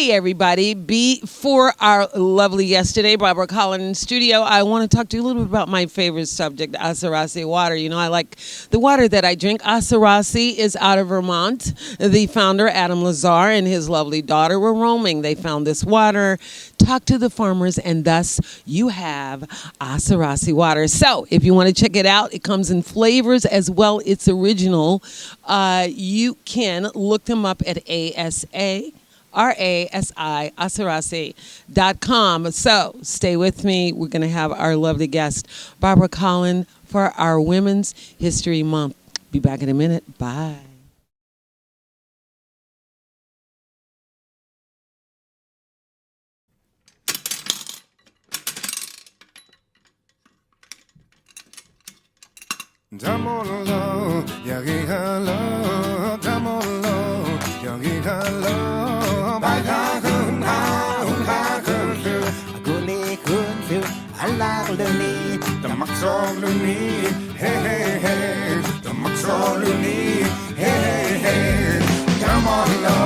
Hey everybody, before our lovely guest today, Barbara Collin in studio, I want to talk to you a little bit about my favorite subject, Asarasi water. You know, I like the water that I drink. Asarasi is out of Vermont. The founder, Adam Lazar, and his lovely daughter were roaming. They found this water, talked to the farmers, and thus you have Asarasi water. So if you want to check it out, it comes in flavors as well. It's original. You can look them up at Asarasi.com. So stay with me. We're going to have our lovely guest, Barbara Collin, for our Women's History Month. Be back in a minute. Bye. Damolo, yagi hello, damolo, yagi hello, baga kun ha kun tu, aguli kun tu, alagluni, the maxoluni, hey, the maxoluni, hey, damolo,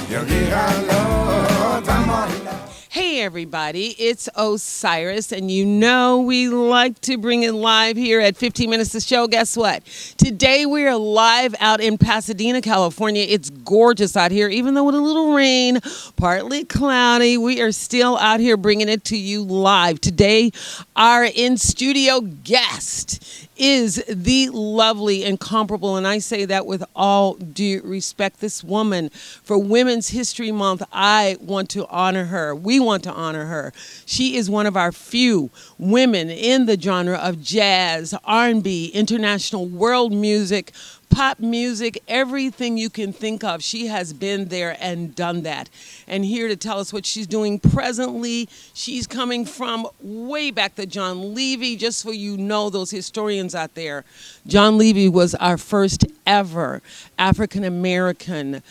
yagi hello, damolo. Hey everybody, it's Osiris, and you know we like to bring it live here at 15 Minutes to Show. Guess what? Today we are live out in Pasadena, California. It's gorgeous out here, even though with a little rain, partly cloudy. We are still out here bringing it to you live. Today, our in-studio guest is the lovely Incomparable, and I say that with all due respect. This woman, for Women's History Month, I want to honor her. We want to honor her. She is one of our few women in the genre of jazz, R&B, international world music, pop music, everything you can think of. She has been there and done that. And here to tell us what she's doing presently, she's coming from way back to John Levy. Just so you know, those historians out there, John Levy was our first ever African-American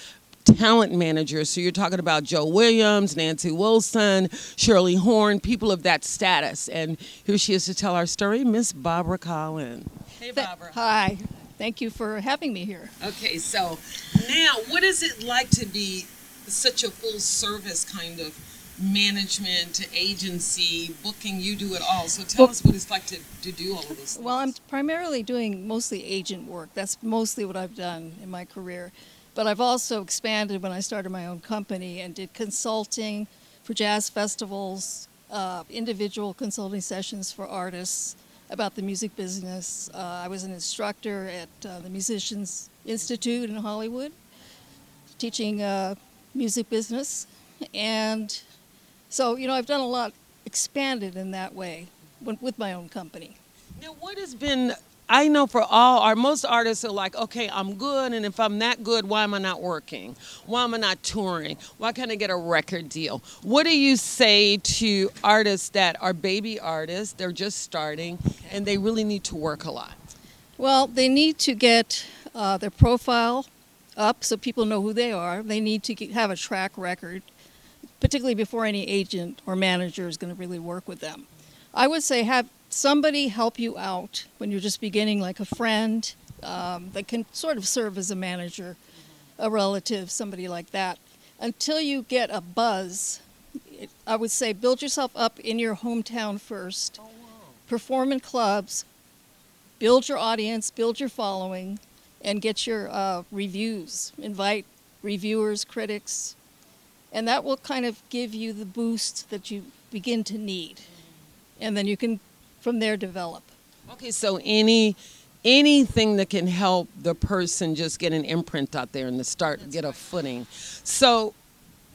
talent manager. So you're talking about Joe Williams, Nancy Wilson, Shirley Horn, people of that status. And here she is to tell our story, Miss Barbara Collin. Hey, Barbara. Hi. Thank you for having me here. Okay, so now what is it like to be such a full service kind of management agency, booking? You do it all. So tell us what it's like to do all of this. Well, I'm primarily doing mostly agent work. That's mostly what I've done in my career. But I've also expanded when I started my own company and did consulting for jazz festivals, individual consulting sessions for artists about the music business. I was an instructor at the Musicians Institute in Hollywood, teaching music business. And so, you know, I've done a lot, expanded in that way with my own company. Now, what has been, I know for most artists are like, okay, I'm good, and if I'm that good, why am I not working? Why am I not touring? Why can't I get a record deal? What do you say to artists that are baby artists, they're just starting, and they really need to work a lot? Well, they need to get their profile up so people know who they are. They need to have a track record, particularly before any agent or manager is going to really work with them. I would say have somebody help you out when you're just beginning, like a friend that can sort of serve as a manager, a relative, somebody like that. Until you get a buzz, I would say build yourself up in your hometown first. Oh, wow. Perform in clubs, build your audience, build your following, and get your reviews. Invite reviewers, critics, and that will kind of give you the boost that you begin to need. And then you can, from there, develop. Okay, so anything that can help the person just get an imprint out there and to start, get a footing. So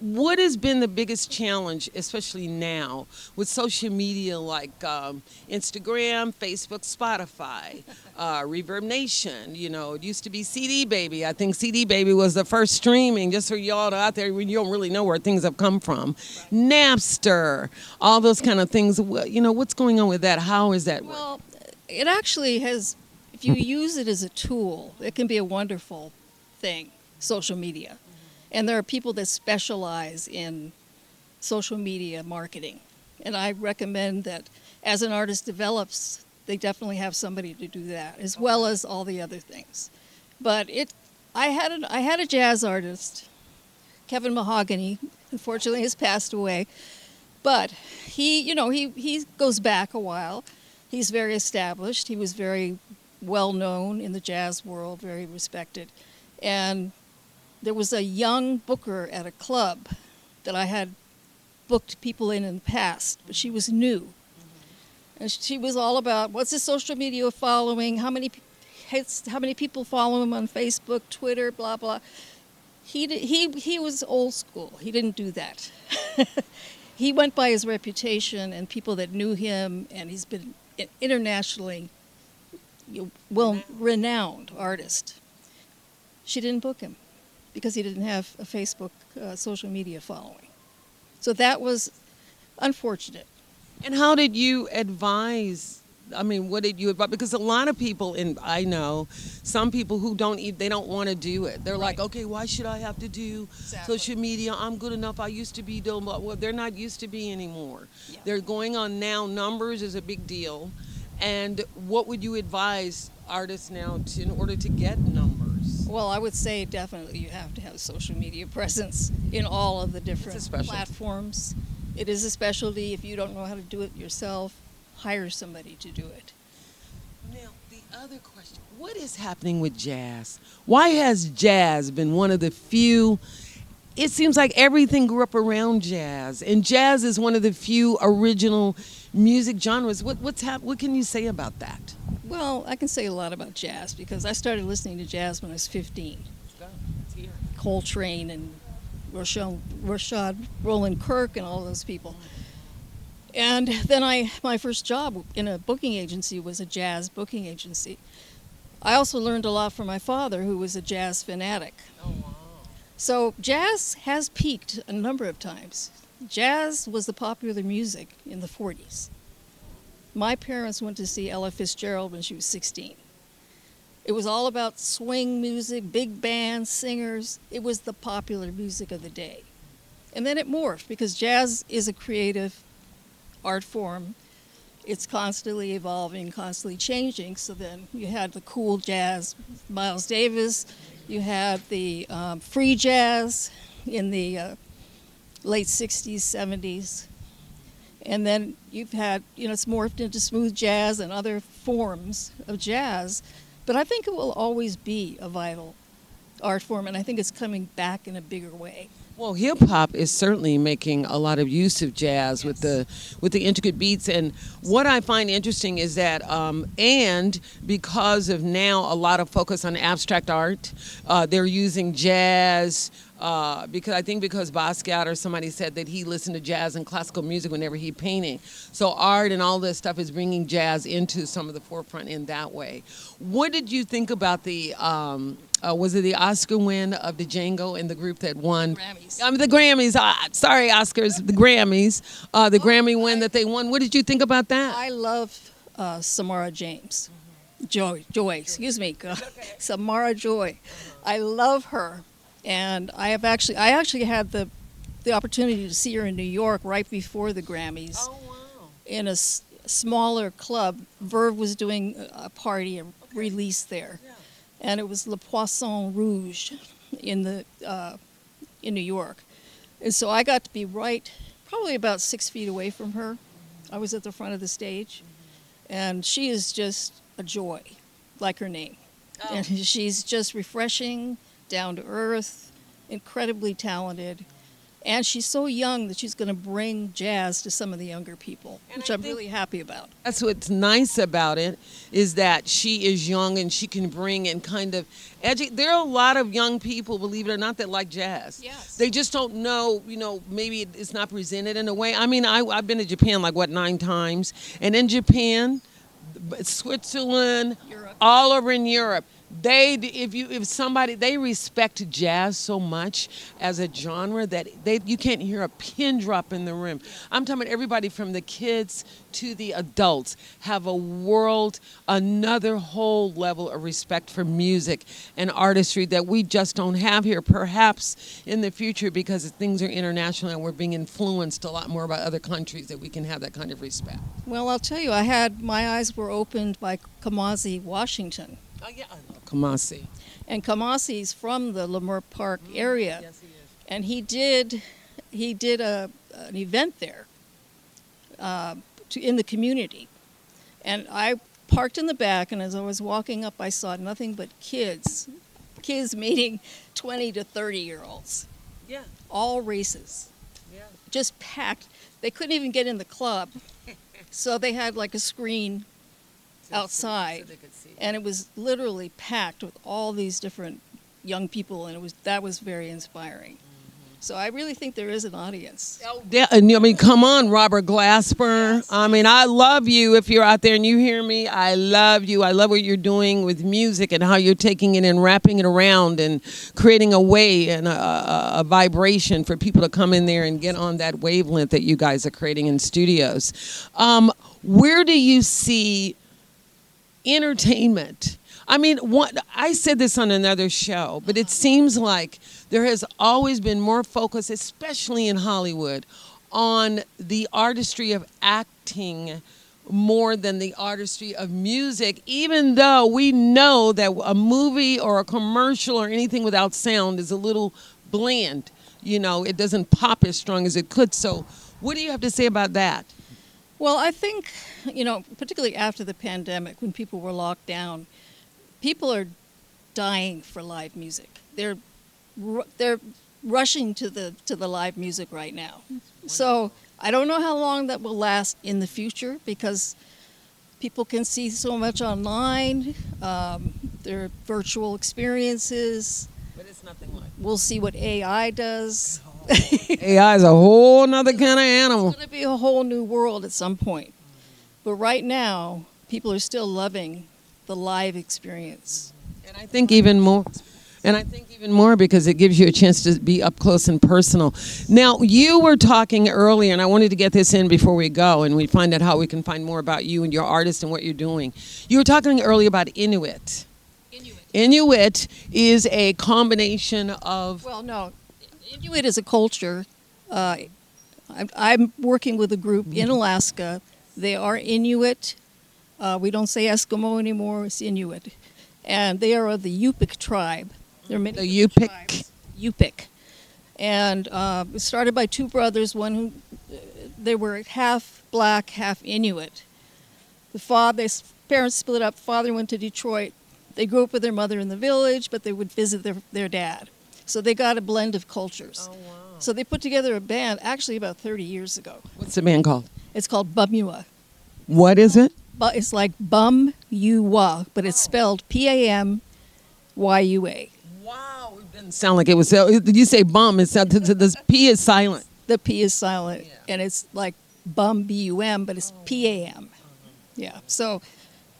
what has been the biggest challenge, especially now, with social media like Instagram, Facebook, Spotify, Reverb Nation? You know, it used to be CD Baby. I think CD Baby was the first streaming, just for y'all out there when you don't really know where things have come from. Right. Napster, all those kind of things. You know, what's going on with that? How is that? Well, it actually has, if you use it as a tool, it can be a wonderful thing, social media. And there are people that specialize in social media marketing. And I recommend that as an artist develops, they definitely have somebody to do that, as well as all the other things. But I had a jazz artist, Kevin Mahogany, unfortunately has passed away. But he goes back a while. He's very established. He was very well known in the jazz world, very respected. And there was a young booker at a club that I had booked people in the past, but she was new. And she was all about, what's his social media following, how many people follow him on Facebook, Twitter, blah, blah. He was old school. He didn't do that. He went by his reputation and people that knew him, and he's been internationally renowned artist. She didn't book him because he didn't have a Facebook social media following. So that was unfortunate. And how did you advise? I mean, what did you advise? Because a lot of people, and I know some people who they don't want to do it. They're like, okay, why should I have to do social media? I'm good enough. I used to be doing, well, they're not used to be anymore. Yeah. They're going on now. Numbers is a big deal. And what would you advise artists now in order to get numbers? Well, I would say definitely you have to have a social media presence in all of the different platforms. It is a specialty. If you don't know how to do it yourself, hire somebody to do it. Now, the other question, what is happening with jazz? Why has jazz been one of the few, it seems like everything grew up around jazz, and jazz is one of the few original music genres. What can you say about that? Well, I can say a lot about jazz because I started listening to jazz when I was 15. Let's go. Let's hear. Coltrane and Rashad Roland Kirk and all those people. And then my first job in a booking agency was a jazz booking agency. I also learned a lot from my father, who was a jazz fanatic. Oh, wow. So jazz has peaked a number of times. Jazz was the popular music in the 40s. My parents went to see Ella Fitzgerald when she was 16. It was all about swing music, big bands, singers. It was the popular music of the day. And then it morphed because jazz is a creative art form. It's constantly evolving, constantly changing. So then you had the cool jazz, Miles Davis. You had the free jazz in the late 60s, 70s. And then you've had, it's morphed into smooth jazz and other forms of jazz. But I think it will always be a vital art form, and I think it's coming back in a bigger way. Well, hip hop is certainly making a lot of use of jazz with the intricate beats, and what I find interesting is that, and because of now a lot of focus on abstract art, they're using jazz. Because Basquiat or somebody said that he listened to jazz and classical music whenever he painting. So art and all this stuff is bringing jazz into some of the forefront in that way. What did you think about the, was it the Oscar win of the Django and the group that won? Grammys. The Grammys. Sorry, Oscars. The Grammys. The Grammy win that they won. What did you think about that? I love Samara James. Joy, excuse me. Samara Joy. I love her. And I actually had the opportunity to see her in New York right before the Grammys. Oh, wow. In a smaller club. Verve was doing a party, a release there. Yeah. And it was Le Poisson Rouge in New York. And so I got to be probably about 6 feet away from her. I was at the front of the stage. And she is just a joy, like her name. Oh. And she's just refreshing, down to earth, incredibly talented, and she's so young that she's going to bring jazz to some of the younger people, which I'm really happy about. That's what's nice about it, is that she is young and she can bring and kind of there are a lot of young people, believe it or not, that like jazz. Yes. They just don't know, maybe it's not presented in a way. I mean, I've been to Japan 9 times, and in Japan, Switzerland, Europe. All over in Europe. They respect jazz so much as a genre that you can't hear a pin drop in the room. I'm talking about everybody from the kids to the adults have another whole level of respect for music and artistry that we just don't have here, perhaps in the future because things are international and we're being influenced a lot more by other countries that we can have that kind of respect. Well, I'll tell you, my eyes were opened by Kamasi Washington. Oh, yeah, I love Kamasi. And Kamasi's from the Leimert Park area. Yes, he is. And he did he did an event there in the community. And I parked in the back, and as I was walking up, I saw nothing but kids meeting 20 to 30-year-olds, Yeah. all races, Yeah. just packed. They couldn't even get in the club, so they had like a screen outside, So they could see. and it was literally packed with all these different young people, and that was very inspiring. So I really think there is an audience. Yeah, and I mean, come on, Robert Glasper. Yes. I mean, I love you. If you're out there and you hear me, I love you. I love what you're doing with music and how you're taking it and wrapping it around and creating a way and a vibration for people to come in there and get on that wavelength that you guys are creating in studios. Where do you see entertainment? I mean, I said this on another show, but it seems like there has always been more focus, especially in Hollywood, on the artistry of acting more than the artistry of music, even though we know that a movie or a commercial or anything without sound is a little bland. You know, it doesn't pop as strong as it could. So what do you have to say about that? Well, I think, particularly after the pandemic, when people were locked down, people are dying for live music. They're rushing to the live music right now. So I don't know how long that will last in the future, because people can see so much online. Their virtual experiences. But it's nothing like We'll see what AI does. AI is a whole nother kind of animal. It's going to be a whole new world at some point. But right now, people are still loving the live experience. And I think even more. And I think even more because it gives you a chance to be up close and personal. Now, you were talking earlier, and I wanted to get this in before we go, and we find out how we can find more about you and your artist and what you're doing. You were talking earlier about Inuit. Inuit is a combination of... Well, no, Inuit is a culture. I'm working with a group in Alaska. They are Inuit. We don't say Eskimo anymore, it's Inuit. And they are of the Yupik tribe. There are many The Yupik. tribes. Yupik. And it started by two brothers, they were half black, half Inuit. Their parents split up, father went to Detroit. They grew up with their mother in the village, but they would visit their dad. So they got a blend of cultures. Oh, wow. So they put together a band actually about 30 years ago. What's the band called? It's called Bumua. What is it? But it's like Bum-U-Wa, but it's spelled P-A-M-Y-U-A. Wow, it didn't sound like it was... You say bum, the P is silent. The P is silent, Yeah. and it's like Bum, B-U-M, but it's P-A-M. Yeah, so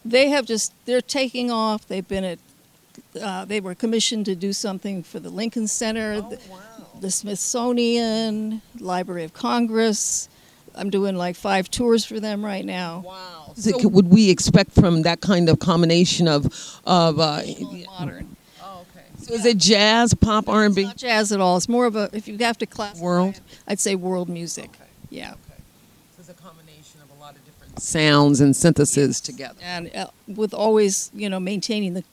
they're taking off. They've been they were commissioned to do something for the Lincoln Center, the Smithsonian, Library of Congress. I'm doing like 5 tours for them right now. Wow. So would we expect from that kind of combination of Modern. Oh, okay. So is it jazz, pop, R&B? It's not jazz at all. It's more of if you have to classify World? it, I'd say world music. Okay. Yeah. Okay. So it's a combination of a lot of different sounds and synthesis together. And with always, maintaining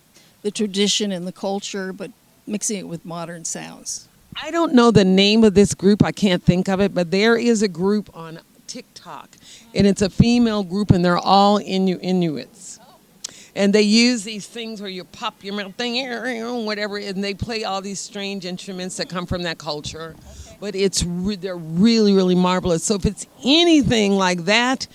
the tradition and the culture, but mixing it with modern sounds. I don't know the name of this group. I can't think of it, but there is a group on TikTok, and it's a female group, and they're all Inuits. And they use these things where you pop your mouth thing, whatever, and they play all these strange instruments that come from that culture. Okay. But they're really, really marvelous. So if it's anything like that,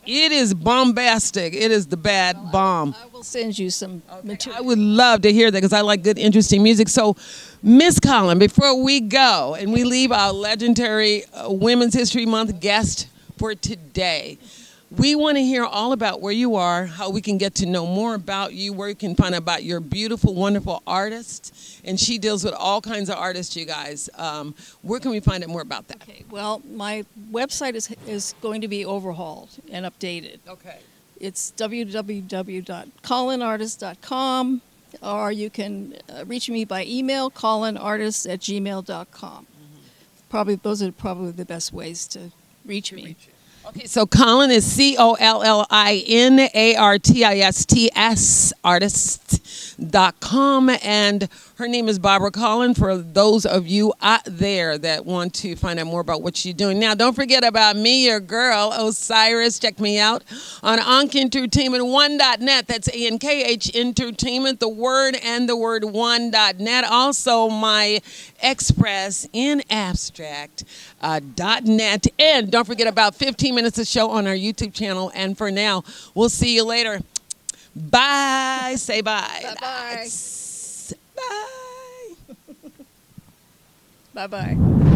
it is bombastic. It is the bad bomb. I will send you some material. I would love to hear that because I like good, interesting music. So, Miss Collin, before we go and we leave our legendary Women's History Month guest for today, we want to hear all about where you are, how we can get to know more about you, where you can find out about your beautiful, wonderful artist. And she deals with all kinds of artists, you guys. Where can we find out more about that? Okay, well, my website is going to be overhauled and updated. Okay. It's www.collinartists.com, or you can reach me by email, collinartists@gmail.com. Probably those are probably the best ways to reach me. Okay, so Collin is COLLINARTISTS artist.com, and Her name is Barbara Collin, for those of you out there that want to find out more about what she's doing. Now, don't forget about me, your girl, Osiris. Check me out on AnkEntertainment1.net. That's ANKH Entertainment, the word and the word one.net. Also, my Express in Abstract .net. And don't forget about 15 Minutes of Show on our YouTube channel. And for now, we'll see you later. Bye. Say bye. Bye-bye. Bye. Bye-bye.